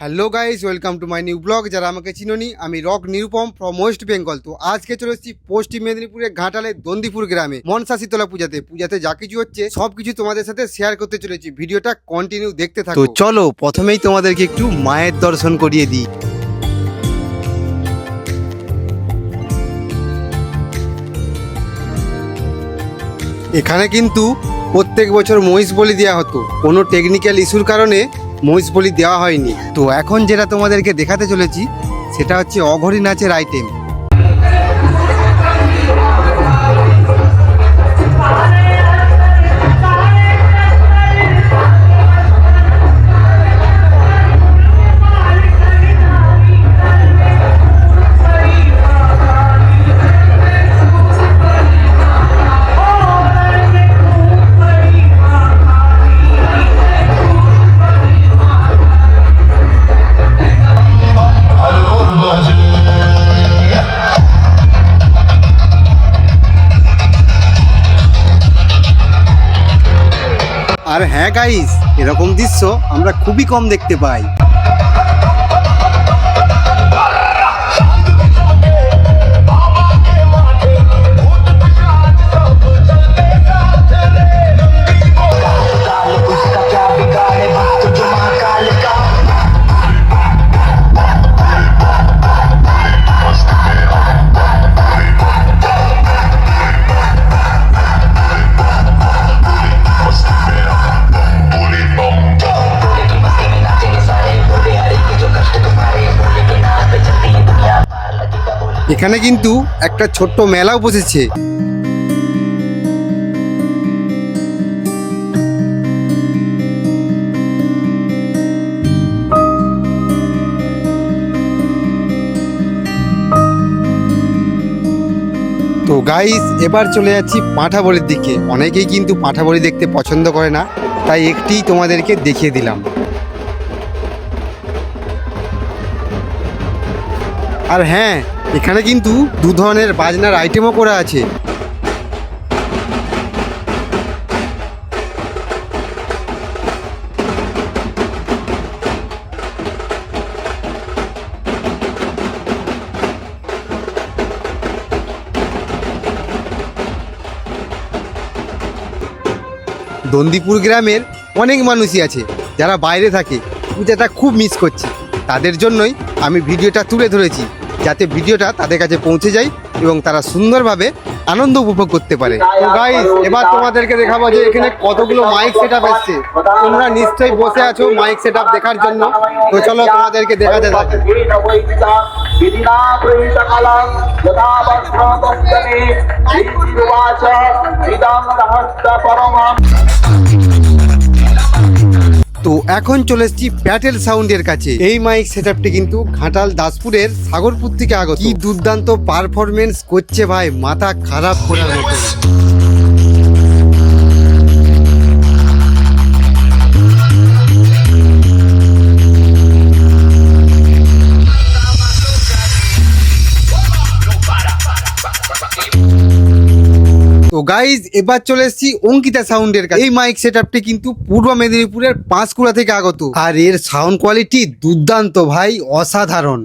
Hello guys, welcome to my new blog. যারা আমাকে চিনোনি, আমি rock Nirupam from West Bengal. তো আজকে চলে এসেছি পশ্চিম মেদিনীপুরের ঘাটালে দন্দিপুর গ্রামে মনসা শীতলা পূজাতে যা কিছু হচ্ছে সবকিছু তোমাদের সাথে শেয়ার করতে চলেছি। ভিডিওটা কন্টিনিউ দেখতে থাকো। তো চলো প্রথমেই তোমাদেরকে একটু মায়ের দর্শন করিয়ে দিই। এখানে কিন্তু প্রত্যেক বছর মহিষ বলি দেওয়া হতো, কোনো টেকনিক্যাল ইস্যুর কারণে মহিষ বলি দেওয়া হয়নি। তো এখন যেটা তোমাদেরকে দেখাতে চলেছি সেটা হচ্ছে অঘরী নাচের আইটেম। আর হ্যাঁ গাইস, এরকম দৃশ্য আমরা খুবই কম দেখতে পাই। এখানে কিন্তু একটা ছোট্ট মেলাও বসেছে। তো গাইস, এবার চলে যাচ্ছি পাঁঠাবলির দিকে। অনেকেই কিন্তু পাঁঠাবলি দেখতে পছন্দ করে না, তাই একটি তোমাদেরকে দেখিয়ে দিলাম। আর হ্যাঁ, এখানে কিন্তু দু ধরনের বাজনার আইটেমও করা আছে। দন্দিপুর গ্রামের অনেক মানুষই আছে যারা বাইরে থাকে, পূজাটা খুব মিস করছে। তাদের জন্যই আমি ভিডিওটা তুলে ধরেছি, যাতে ভিডিওটা তাদের কাছে পৌঁছে যায় এবং তারা সুন্দরভাবে আনন্দ উপভোগ করতে পারে। তো গাইস, এবার তোমাদেরকে দেখাবো যে এখানে কতগুলো মাইক সেটআপ এসছে। তোমরা নিশ্চয়ই বসে আছো মাইক সেটআপ দেখার জন্য। তো চলো তোমাদেরকে দেখাতে থাকি। তো এখন চলে এসেছি প্যাটেল সাউন্ডের কাছে। এই মাইক সেটআপটি কিন্তু ঘাটাল দাসপুরের সাগরপুর থেকে আগত। কি দুর্দান্ত পারফরমেন্স করছে ভাই, মাথা খারাপ করার মতো। তো গাইজ, এবার চলে এসেছি অঙ্কিতা সাউন্ডের কাছে। এই মাইক সেটআপটি কিন্তু পূর্ব মেদিনীপুরের পাঁশকুড়া থেকে আগত, আর এর সাউন্ড কোয়ালিটি দুর্দান্ত ভাই, অসাধারণ।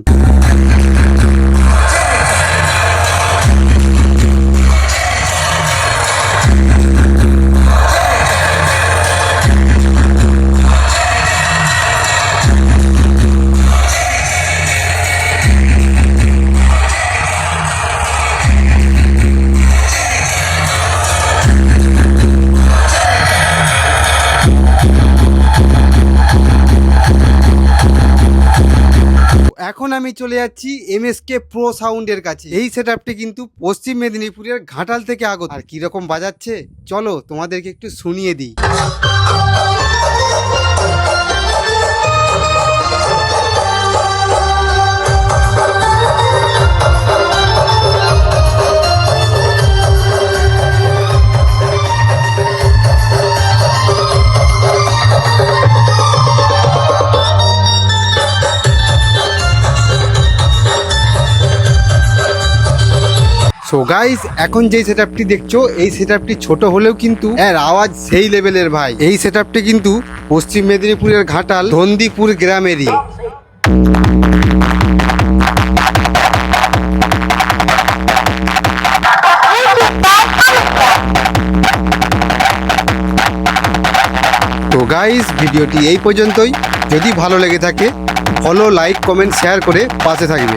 এখন আমি চলে যাচ্ছি MSK প্রো সাউন্ডের কাছে। এই সেটআপটি কিন্তু পশ্চিম মেদিনীপুরের ঘাটাল থেকে আগত। আর কিরকম বাজাচ্ছে চলো তোমাদেরকে একটু শুনিয়ে দিই। সো গাইস, এখন যে সেটআপটি দেখছো এই সেটআপটি ছোট হলেও কিন্তু এর আওয়াজ সেই লেভেলের ভাই। এই সেটআপটি কিন্তু পশ্চিম মেদিনীপুরের ঘাটাল দন্দিপুর গ্রামেরই। তো গাইস, ভিডিওটি এই পর্যন্তই। যদি ভালো লেগে থাকে ফলো, লাইক, কমেন্ট, শেয়ার করে পাশে থাকবে।